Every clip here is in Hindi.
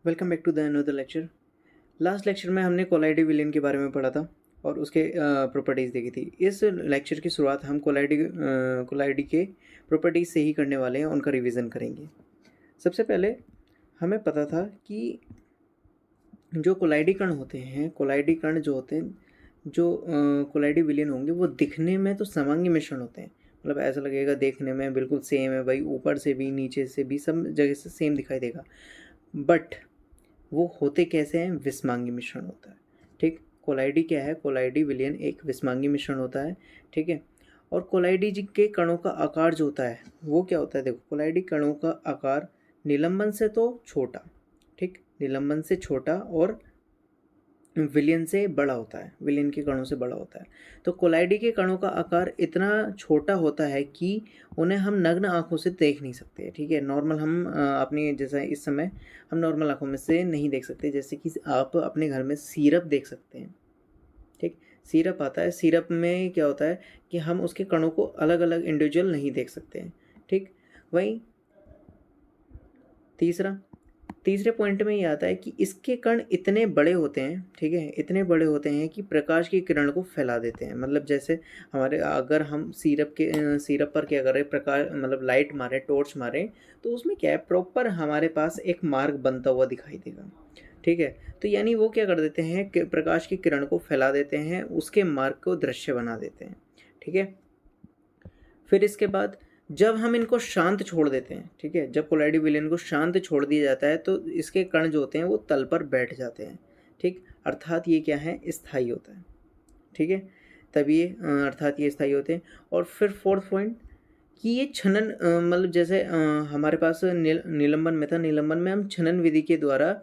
Welcome back to the another lecture. Last lecture में हमने कोलाइडी विलेन के बारे में पढ़ा था और उसके प्रॉपर्टीज़ देखी थी। इस लेक्चर की शुरुआत हम कोलाइडी के प्रॉपर्टीज़ से ही करने वाले हैं, उनका रिवीजन करेंगे। सबसे पहले हमें पता था कि जो कोलाइडी कण होते हैं, कोलाइडी कण जो होते हैं, जो कोलाइडी विलेन होंगे, वो दिखने में तो समांगी मिश्रण होते हैं। मतलब ऐसा लगेगा देखने में बिल्कुल सेम है भाई, ऊपर से भी नीचे से भी सब जगह से सेम दिखाई देगा, बट वो होते कैसे हैं? विस्मांगी मिश्रण होता है। ठीक, कोलाइडी क्या है? कोलाइडी विलयन एक विस्मांगी मिश्रण होता है। ठीक है, और कोलाइडी जी के कणों का आकार जो होता है वो क्या होता है? देखो, कोलाइडी कणों का आकार निलंबन से तो छोटा, ठीक, निलंबन से छोटा और विलियन से बड़ा होता है, विलियन के कणों से बड़ा होता है। तो कोलाइडी के कणों का आकार इतना छोटा होता है कि उन्हें हम नग्न आंखों से देख नहीं सकते। ठीक है, नॉर्मल हम अपनी जैसा इस समय हम नॉर्मल आंखों में से नहीं देख सकते, जैसे कि आप अपने घर में सिरप देख सकते हैं। ठीक, सिरप आता है, सिरप में क्या होता है कि हम उसके कणों को अलग अलग इंडिविजुअल नहीं देख सकते हैं। ठीक, वहीं तीसरे पॉइंट में ये आता है कि इसके कण इतने बड़े होते हैं, ठीक है, इतने बड़े होते हैं कि प्रकाश की किरण को फैला देते हैं। मतलब जैसे हमारे अगर हम सिरप पर क्या कर रहे हैं, प्रकाश मतलब लाइट मारे, टॉर्च मारे, तो उसमें क्या है, प्रॉपर हमारे पास एक मार्ग बनता हुआ दिखाई देगा। ठीक है, तो यानी वो क्या कर देते हैं कि प्रकाश की किरण को फैला देते हैं, उसके मार्ग को दृश्य बना देते हैं। ठीक है, फिर इसके बाद जब हम इनको शांत छोड़ देते हैं, ठीक है, जब कोलाइडी विलेन को शांत छोड़ दिया जाता है तो इसके कण जो होते हैं वो तल पर बैठ जाते हैं। ठीक, अर्थात ये क्या है? स्थायी होता है। ठीक है, तभी ये अर्थात ये स्थायी होते हैं। और फिर फोर्थ पॉइंट कि ये छनन मतलब जैसे हमारे पास निलंबन में था, निलंबन में हम छनन विधि के द्वारा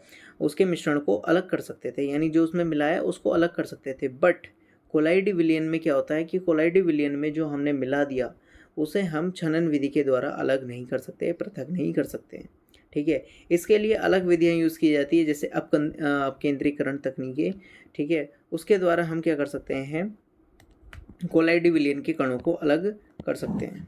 उसके मिश्रण को अलग कर सकते थे, यानी जो उसमें मिलाया उसको अलग कर सकते थे। बट कोलाइडी विलियन में क्या होता है कि कोलाइडी विलियन में जो हमने मिला दिया उसे हम छनन विधि के द्वारा अलग नहीं कर सकते, पृथक नहीं कर सकते हैं। ठीक है, इसके लिए अलग विधियाँ यूज़ की जाती है, जैसे अपकेंद्रीकरण तकनीकें। ठीक है, उसके द्वारा हम क्या कर सकते हैं? कोलाइडी विलियन के कणों को अलग कर सकते हैं।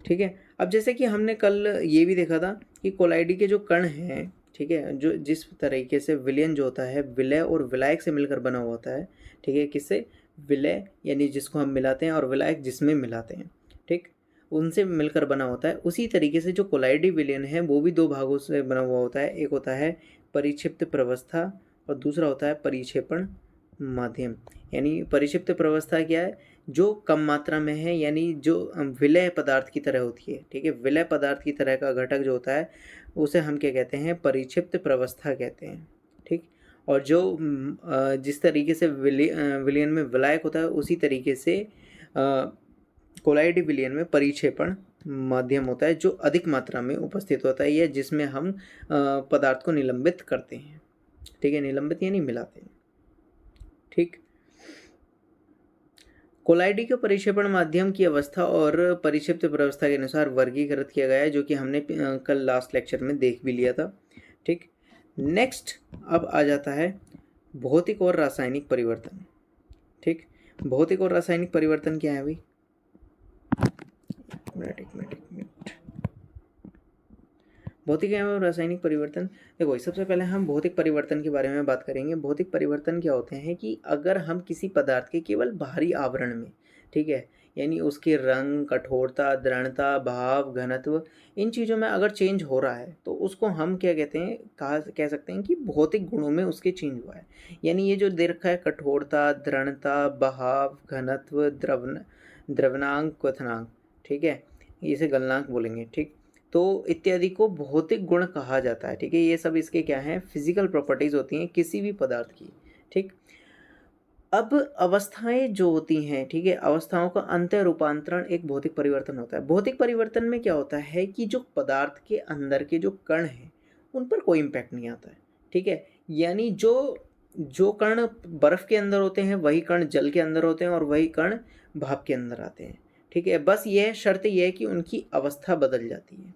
ठीक है, अब जैसे कि हमने कल ये भी देखा था कि कोलाइडी के जो कण हैं, ठीक है, जो जिस तरीके से विलयन जो होता है विलय और विलायक से मिलकर बना हुआ होता है। ठीक है, किससे? विलय यानी जिसको हम मिलाते हैं और विलायक जिसमें मिलाते हैं। ठीक, उनसे मिलकर बना होता है। उसी तरीके से जो कोलाइडी विलयन है वो भी दो भागों से बना हुआ होता है। एक होता है परिक्षिप्त प्रवस्था और दूसरा होता है परिक्षेपण माध्यम। यानी परिक्षिप्त प्रवस्था क्या है? जो कम मात्रा में है, यानी जो विलय पदार्थ की तरह होती है। ठीक है, विलय पदार्थ की तरह का घटक जो होता है उसे हम क्या कहते हैं? परिक्षिप्त प्रवस्था कहते हैं। ठीक, और जो जिस तरीके से विलयन में विलायक होता है उसी तरीके से कोलाइडी विलयन में परिक्षेपण माध्यम होता है, जो अधिक मात्रा में उपस्थित होता है या जिसमें हम पदार्थ को निलंबित करते हैं। ठीक है, निलंबित यानी मिलाते हैं। ठीक, कोलाइडी के परिक्षेपण माध्यम की अवस्था और परिक्षिप्त प्रवस्था के अनुसार वर्गीकृत किया गया है, जो कि हमने कल लास्ट लेक्चर में देख भी लिया था। ठीक, नेक्स्ट अब आ जाता है भौतिक और रासायनिक परिवर्तन। ठीक, भौतिक और रासायनिक परिवर्तन क्या है भाई? एक मिनट। भौतिक एवं रासायनिक परिवर्तन, देखो सबसे पहले हम भौतिक परिवर्तन के बारे में बात करेंगे। भौतिक परिवर्तन क्या होते हैं कि अगर हम किसी पदार्थ के केवल बाहरी आवरण में, ठीक है, यानी उसके रंग, कठोरता, दृढ़ता, भाव, घनत्व, इन चीज़ों में अगर चेंज हो रहा है तो उसको हम क्या कहते हैं? कह सकते हैं कि भौतिक गुणों में उसके चेंज हुआ है। यानी ये जो दे रखा है कठोरता, दृढ़ता, बहाव, घनत्व, द्रवनांक, क्वथनांक, ठीक है, इसे गलनांक बोलेंगे। ठीक, तो इत्यादि को भौतिक गुण कहा जाता है। ठीक है, ये सब इसके क्या हैं? फिजिकल प्रॉपर्टीज होती हैं किसी भी पदार्थ की। ठीक, अब अवस्थाएं जो होती हैं, ठीक है, अवस्थाओं का अंत रूपांतरण एक भौतिक परिवर्तन होता है। भौतिक परिवर्तन में क्या होता है कि जो पदार्थ के अंदर के जो कण हैं उन पर कोई इम्पैक्ट नहीं आता है। ठीक है, यानी जो जो कण बर्फ के अंदर होते हैं वही कण जल के अंदर होते हैं और वही कण भाप के अंदर आते हैं। ठीक है, बस यह शर्त यह है कि उनकी अवस्था बदल जाती है।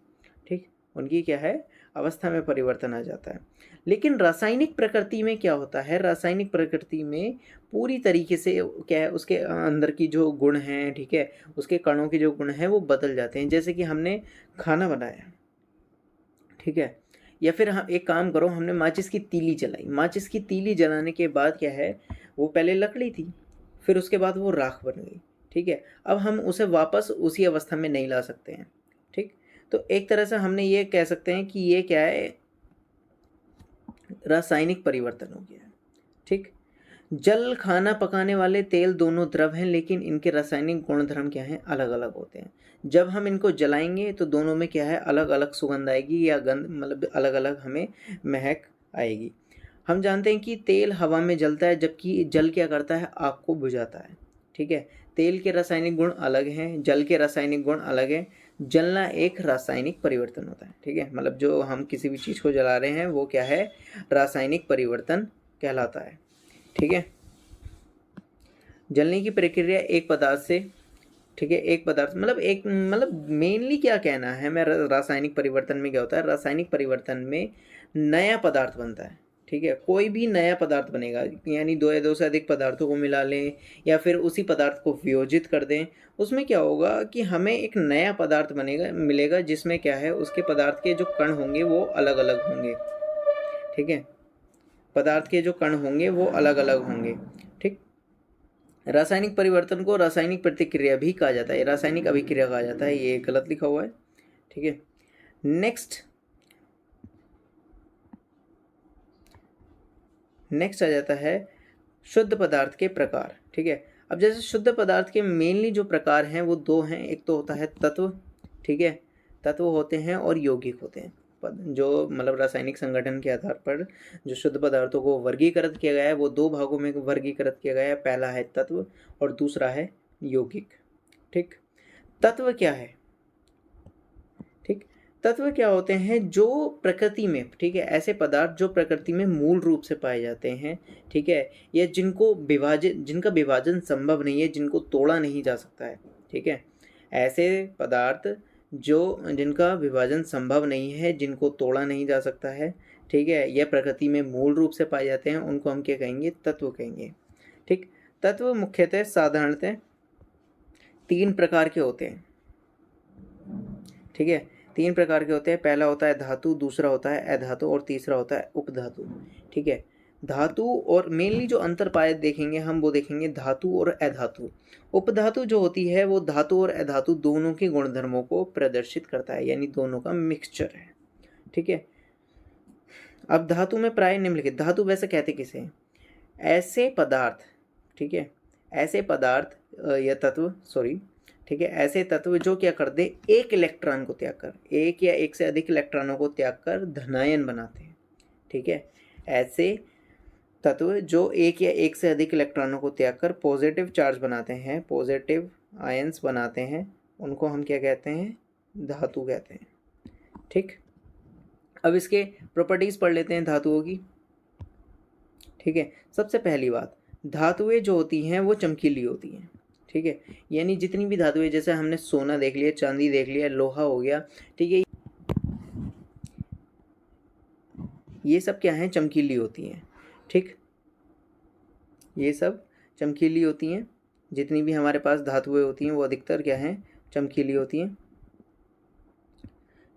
ठीक, उनकी क्या है? अवस्था में परिवर्तन आ जाता है। लेकिन रासायनिक प्रकृति में क्या होता है? रासायनिक प्रकृति में पूरी तरीके से क्या है, उसके अंदर की जो गुण हैं, ठीक है, उसके कणों के जो गुण हैं वो बदल जाते हैं। जैसे कि हमने खाना बनाया, ठीक है। या फिर हम एक काम करो, हमने माचिस की तीली जलाई, माचिस की तीली जलाने के बाद क्या है, वो पहले लकड़ी थी, फिर उसके बाद वो राख बन गई, ठीक है। अब हम उसे वापस उसी अवस्था में नहीं ला सकते हैं, ठीक। तो एक तरह से हमने ये कह सकते हैं कि ये क्या है, रासायनिक परिवर्तन हो गया है, ठीक। जल, खाना पकाने वाले तेल दोनों द्रव हैं, लेकिन इनके रासायनिक गुणधर्म क्या हैं, अलग अलग होते हैं। जब हम इनको जलाएंगे तो दोनों में क्या है, अलग अलग सुगंध आएगी या गंध, मतलब अलग अलग हमें महक आएगी। हम जानते हैं कि तेल हवा में जलता है, जबकि जल क्या करता है, आग को बुझाता है, ठीक है। तेल के रासायनिक गुण अलग हैं, जल के रासायनिक गुण अलग हैं। जलना एक रासायनिक परिवर्तन होता है, ठीक है। मतलब जो हम किसी भी चीज़ को जला रहे हैं वो क्या है, रासायनिक परिवर्तन कहलाता है, ठीक है। जलने की प्रक्रिया एक पदार्थ से, ठीक है, एक पदार्थ मतलब मेनली क्या कहना है मैं, रासायनिक परिवर्तन में क्या होता है, रासायनिक परिवर्तन में नया पदार्थ बनता है, ठीक है। कोई भी नया पदार्थ बनेगा, यानी दो या दो से अधिक पदार्थों को मिला लें या फिर उसी पदार्थ को वियोजित कर दें, उसमें क्या होगा कि हमें एक नया पदार्थ बनेगा, मिलेगा, जिसमें क्या है, उसके पदार्थ के जो कण होंगे वो अलग अलग होंगे, ठीक है। पदार्थ के जो कण होंगे वो अलग अलग होंगे, ठीक। रासायनिक परिवर्तन को रासायनिक प्रतिक्रिया भी कहा जाता है, रासायनिक अभिक्रिया कहा जाता है, ये गलत लिखा हुआ है, ठीक है। नेक्स्ट आ जाता है शुद्ध पदार्थ के प्रकार, ठीक है। अब जैसे शुद्ध पदार्थ के मेनली जो प्रकार हैं वो दो हैं, एक तो होता है तत्व, ठीक है, तत्व होते हैं, और यौगिक होते हैं। जो मतलब रासायनिक संगठन के आधार पर जो शुद्ध पदार्थों को वर्गीकृत किया गया है वो दो भागों में वर्गीकृत किया गया है, पहला है तत्व और दूसरा है यौगिक, ठीक। तत्व क्या है, ठीक। तत्व क्या होते हैं, जो प्रकृति में, ठीक है, ऐसे पदार्थ जो प्रकृति में मूल रूप से पाए जाते हैं, ठीक है, या जिनका विभाजन संभव नहीं है, जिनको तोड़ा नहीं जा सकता है, ठीक है। ऐसे पदार्थ जो जिनका विभाजन संभव नहीं है, जिनको तोड़ा नहीं जा सकता है, ठीक है, यह प्रकृति में मूल रूप से पाए जाते हैं, उनको हम क्या कहेंगे, तत्व कहेंगे, ठीक। तत्व मुख्यतः साधारणतः तीन प्रकार के होते हैं, ठीक है। तीन प्रकार के होते हैं, पहला होता है धातु, दूसरा होता है अधातु और तीसरा होता है उपधातु, ठीक है। धातु और मेनली जो अंतर पाए देखेंगे हम, वो देखेंगे धातु और अधातु। उपधातु जो होती है वो धातु और अधातु दोनों के गुणधर्मों को प्रदर्शित करता है, यानी दोनों का मिक्सचर है, ठीक है। अब धातु में प्राय निम्नलिखित, धातु वैसे कहते किसे हैं, ऐसे पदार्थ, ठीक है, ऐसे पदार्थ या तत्व, सॉरी, ठीक है, ऐसे तत्व जो क्या कर दे, एक इलेक्ट्रॉन को त्याग कर, एक या एक से अधिक इलेक्ट्रॉनों को त्याग कर धनायन बनाते हैं, ठीक है। ऐसे तत्व जो एक या एक से अधिक इलेक्ट्रॉनों को त्याग कर पॉजिटिव चार्ज बनाते हैं, पॉजिटिव आयंस बनाते हैं, उनको हम क्या कहते हैं, धातु कहते हैं, ठीक। अब इसके प्रॉपर्टीज पढ़ लेते हैं धातुओं की, ठीक है। सबसे पहली बात, धातुएं जो होती हैं वो चमकीली होती हैं, ठीक है। यानी जितनी भी धातुएं, जैसे हमने सोना देख लिया, चांदी देख लिया, लोहा हो गया, ठीक है, ये सब क्या हैं, चमकीली होती हैं, ठीक। ये सब चमकीली होती हैं, जितनी भी हमारे पास धातुएं होती हैं वो अधिकतर क्या हैं, चमकीली होती हैं,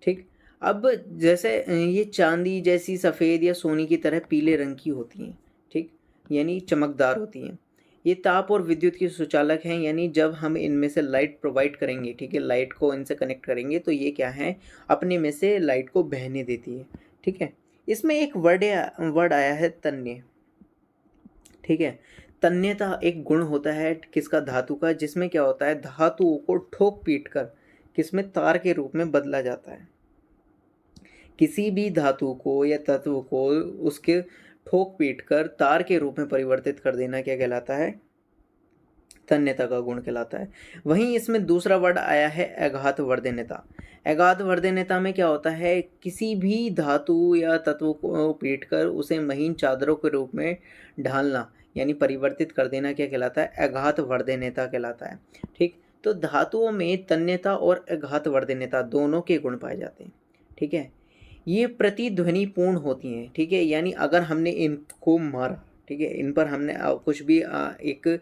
ठीक। अब जैसे ये चांदी जैसी सफ़ेद या सोने की तरह पीले रंग की होती हैं, ठीक, यानी चमकदार होती हैं। ये ताप और विद्युत की सुचालक हैं, यानी जब हम इनमें से लाइट प्रोवाइड करेंगे, ठीक है, लाइट को इनसे कनेक्ट करेंगे तो ये क्या है, अपने में से लाइट को बहने देती है, ठीक है। इसमें एक वर्ड आया है तन्य, ठीक है। तन्यता एक गुण होता है किसका, धातु का, जिसमें क्या होता है, धातुओं को ठोक पीट कर किसमें, तार के रूप में बदला जाता है। किसी भी धातु को या तत्व को उसके ठोक पीट कर तार के रूप में परिवर्तित कर देना क्या कहलाता है, तन्यता का गुण कहलाता है। वहीं इसमें दूसरा वर्ड आया है अघात वर्धन्यता। अघात वर्धन्यता में क्या होता है, किसी भी धातु या तत्व को पीट कर उसे महीन चादरों के रूप में ढालना, यानी परिवर्तित कर देना क्या कहलाता है, अघात वर्धन्यता कहलाता है, ठीक। तो धातुओं में तन्यता और अघात वर्धन्यता दोनों के गुण पाए जाते हैं, ठीक है। ये प्रतिध्वनि पूर्ण होती हैं, ठीक है, यानी अगर हमने इनको मारा, ठीक है, इन पर हमने कुछ भी एक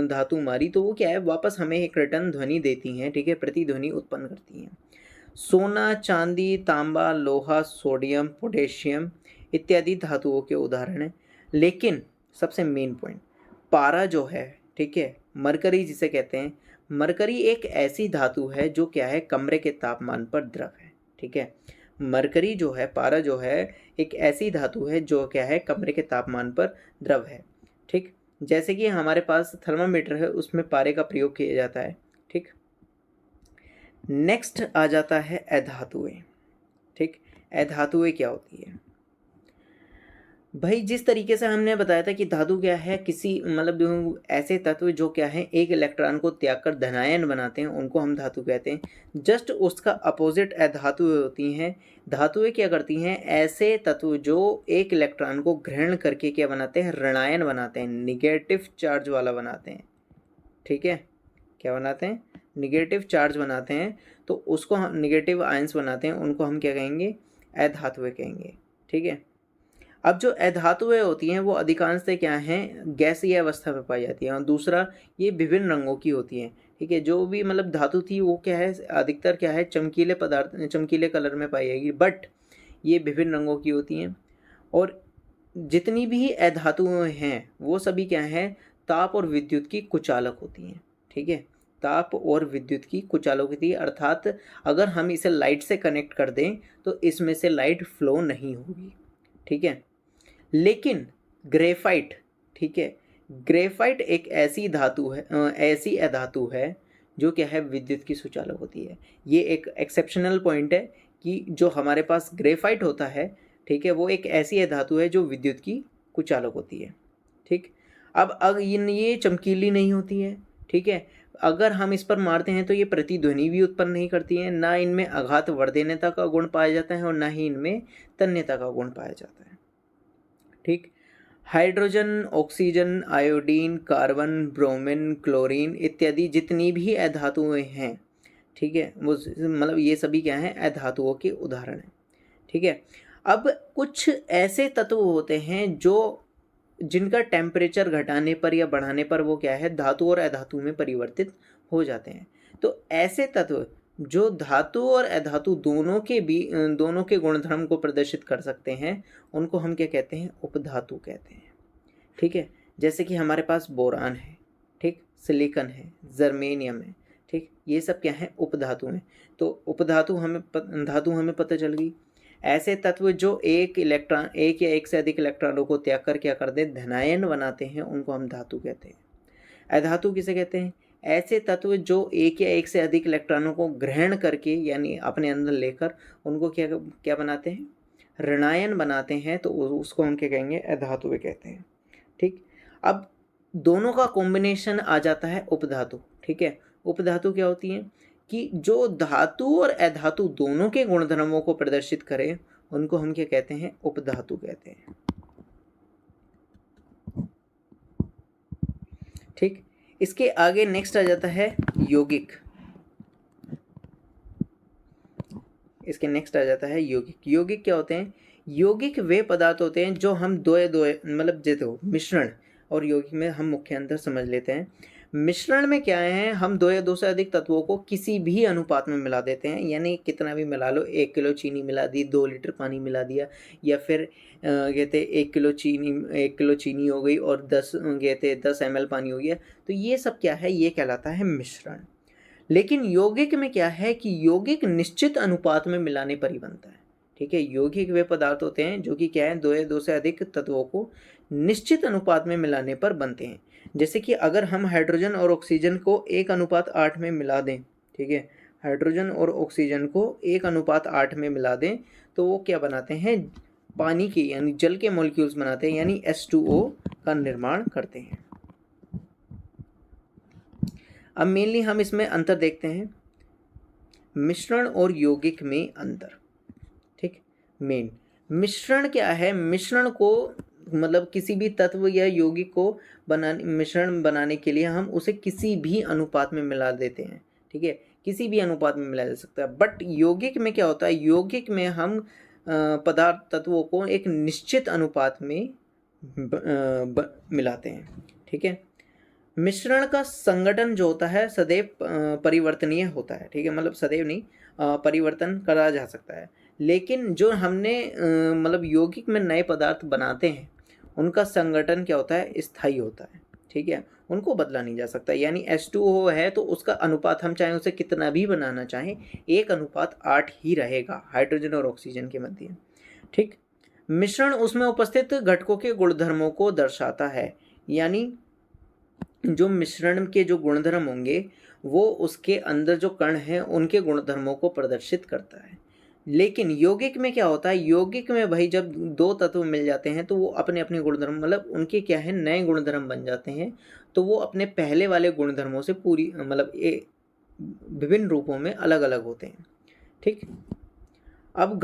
धातु मारी तो वो क्या है, वापस हमें एक रिटर्न ध्वनि देती हैं, ठीक है, प्रतिध्वनि उत्पन्न करती हैं। सोना, चांदी, तांबा, लोहा, सोडियम, पोटेशियम इत्यादि धातुओं के उदाहरण हैं। लेकिन सबसे मेन पॉइंट, पारा जो है, ठीक है, मरकरी जिसे कहते हैं, मरकरी एक ऐसी धातु है जो क्या है, कमरे के तापमान पर द्रव है। ठीक है, मरकरी जो है, पारा जो है, एक ऐसी धातु है जो क्या है, कमरे के तापमान पर द्रव है। ठीक, जैसे कि हमारे पास थर्मामीटर है, उसमें पारे का प्रयोग किया जाता है। ठीक, नेक्स्ट आ जाता है अधातुएं। ठीक, अधातुएं क्या होती है भाई? जिस तरीके से हमने बताया था कि धातु क्या है, किसी मतलब ऐसे तत्व जो क्या है एक इलेक्ट्रॉन को त्याग कर धनायन बनाते हैं, उनको हम धातु कहते हैं। जस्ट उसका अपोजिट अधातुएं होती हैं। धातुएं क्या करती हैं, ऐसे तत्व जो एक इलेक्ट्रॉन को ग्रहण करके क्या बनाते हैं, ऋणायन बनाते हैं, निगेटिव चार्ज वाला बनाते हैं। ठीक है, क्या बनाते हैं, निगेटिव चार्ज बनाते हैं, तो उसको हम निगेटिव आयंस बनाते हैं, उनको हम क्या कहेंगे, अधातुएं कहेंगे। ठीक है, अब जो अधातुएं होती हैं वो अधिकांशतः क्या हैं, गैसीय अवस्था में पाई जाती हैं, और दूसरा ये विभिन्न रंगों की होती हैं। ठीक है, जो भी मतलब धातु थी वो क्या है, अधिकतर क्या है, चमकीले पदार्थ, चमकीले कलर में पाई जाएगी, बट ये विभिन्न रंगों की होती हैं। और जितनी भी अधातुएं हैं वो सभी क्या हैं, ताप और विद्युत की कुचालक होती हैं। ठीक है, ताप और विद्युत की कुचालक होती है, अर्थात अगर हम इसे लाइट से कनेक्ट कर दें तो इसमें से लाइट फ्लो नहीं होगी। ठीक है, लेकिन ग्रेफाइट, ठीक है, ग्रेफाइट एक ऐसी धातु है, ऐसी अधातु है जो क्या है, विद्युत की सुचालक होती है। ये एक एक्सेप्शनल पॉइंट है कि जो हमारे पास ग्रेफाइट होता है, ठीक है, वो एक ऐसी धातु है जो विद्युत की कुचालक होती है। ठीक, अब ये चमकीली नहीं होती है। ठीक है, अगर हम इस पर मारते हैं तो ये प्रतिध्वनि भी उत्पन्न नहीं करती है, ना इनमें आघात वर्धनीयता का गुण पाया जाता है और ना ही इनमें तन्यता का गुण पाया जाता है। ठीक, hydrogen, oxygen, iodine, carbon, bromine, chlorine इत्यादि जितनी भी अधातुएं हैं, ठीक है, वो मतलब ये सभी क्या हैं, अधातुओं के उदाहरण हैं। ठीक है, अब कुछ ऐसे तत्व होते हैं जो जिनका टेम्परेचर घटाने पर या बढ़ाने पर वो क्या है, धातु और अधातु में परिवर्तित हो जाते हैं। तो ऐसे तत्व जो धातु और अधातु दोनों के गुणधर्म को प्रदर्शित कर सकते हैं, उनको हम क्या कहते हैं, उपधातु कहते हैं। ठीक है, जैसे कि हमारे पास बोरान है, ठीक, सिलिकॉन है, जर्मेनियम है। ठीक, ये सब क्या है, उपधातु हैं। तो उपधातु धातु हमें पता चल गई। ऐसे तत्व जो एक या एक से अधिक इलेक्ट्रॉनों को त्याग कर क्या कर दे, धनायन बनाते हैं, उनको हम धातु कहते हैं। अधातु किसे कहते हैं, ऐसे तत्व जो एक या एक से अधिक इलेक्ट्रॉनों को ग्रहण करके यानी अपने अंदर लेकर उनको क्या क्या बनाते हैं, ऋणायन बनाते हैं, तो उसको हम क्या कहेंगे, अधातुएं कहते हैं। ठीक, अब दोनों का कॉम्बिनेशन आ जाता है उपधातु। ठीक है, उपधातु क्या होती है कि जो धातु और अधातु दोनों के गुणधर्मों को प्रदर्शित करें, उनको हम क्या कहते हैं, उपधातु कहते हैं। ठीक, इसके आगे नेक्स्ट आ जाता है यौगिक। इसके नेक्स्ट आ जाता है यौगिक। यौगिक क्या होते हैं, यौगिक वे पदार्थ होते हैं जो हम दो मतलब देखो, मिश्रण और यौगिक में हम मुख्य अंतर समझ लेते हैं। मिश्रण में क्या है, हम दो या दो से अधिक तत्वों को किसी भी अनुपात में मिला देते हैं, यानी कितना भी मिला लो, 1 किलो चीनी मिला दी, 2 लीटर पानी मिला दिया, या फिर कहते 1 किलो चीनी हो गई और 10 ml पानी हो गया, तो ये सब क्या है, ये कहलाता है मिश्रण। लेकिन यौगिक में क्या है कि यौगिक निश्चित अनुपात में मिलाने पर ही बनता है। ठीक है, यौगिक वे पदार्थ होते हैं जो कि क्या है, दो या दो से अधिक तत्वों को निश्चित अनुपात में मिलाने पर बनते हैं। जैसे कि अगर हम हाइड्रोजन और ऑक्सीजन को 1:8 में मिला दें, ठीक है, हाइड्रोजन और ऑक्सीजन को 1:8 में मिला दें, तो वो क्या बनाते हैं, पानी के यानी जल के मॉलिक्यूल्स बनाते हैं, यानी H2O का निर्माण करते हैं। अब मेनली हम इसमें अंतर देखते हैं, मिश्रण और यौगिक में अंतर। ठीक, मेन मिश्रण क्या है, मिश्रण को मतलब किसी भी तत्व या यौगिक को मिश्रण बनाने के लिए हम उसे किसी भी अनुपात में मिला देते हैं। ठीक है, किसी भी अनुपात में मिलाया जा सकता है, बट यौगिक में क्या होता है, यौगिक में हम पदार्थ तत्वों को एक निश्चित अनुपात में मिलाते हैं। ठीक है, मिश्रण का संगठन जो होता है सदैव परिवर्तनीय होता है, ठीक है, मतलब सदैव नहीं, परिवर्तन करा जा सकता है। लेकिन जो हमने मतलब यौगिक में नए पदार्थ बनाते हैं उनका संगठन क्या होता है, स्थायी होता है, ठीक है, उनको बदला नहीं जा सकता। यानी H2O है तो उसका अनुपात हम चाहें उसे कितना भी बनाना चाहें 1:8 ही रहेगा हाइड्रोजन और ऑक्सीजन के मध्य, ठीक। मिश्रण उसमें उपस्थित घटकों के गुणधर्मों को दर्शाता है, यानी जो मिश्रण के जो गुणधर्म होंगे वो उसके अंदर जो कण हैं उनके गुणधर्मों को प्रदर्शित करता है। लेकिन यौगिक में क्या होता है, यौगिक में भाई जब दो तत्व मिल जाते हैं तो वो अपने अपने गुणधर्म मतलब उनके क्या है नए गुणधर्म बन जाते हैं, तो वो अपने पहले वाले गुणधर्मों से पूरी मतलब विभिन्न रूपों में अलग अलग होते हैं, ठीक। अब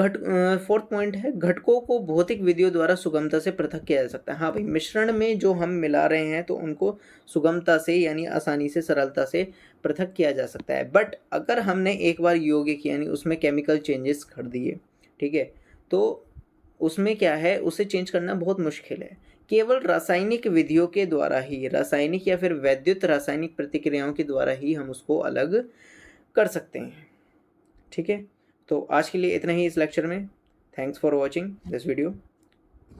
फोर्थ पॉइंट है, घटकों को भौतिक विधियों द्वारा सुगमता से पृथक किया जा सकता है। हाँ भाई, मिश्रण में जो हम मिला रहे हैं तो उनको सुगमता से यानी आसानी से सरलता से पृथक किया जा सकता है। बट अगर हमने एक बार यौगिक यानी उसमें केमिकल चेंजेस कर दिए, ठीक है, तो उसमें क्या है उसे चेंज करना बहुत मुश्किल है। केवल रासायनिक विधियों के द्वारा ही, रासायनिक या फिर वैद्युत रासायनिक प्रतिक्रियाओं के द्वारा ही हम उसको अलग कर सकते हैं, ठीक है। तो आज के लिए इतना ही इस लेक्चर में। Thanks for watching this video.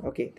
Okay.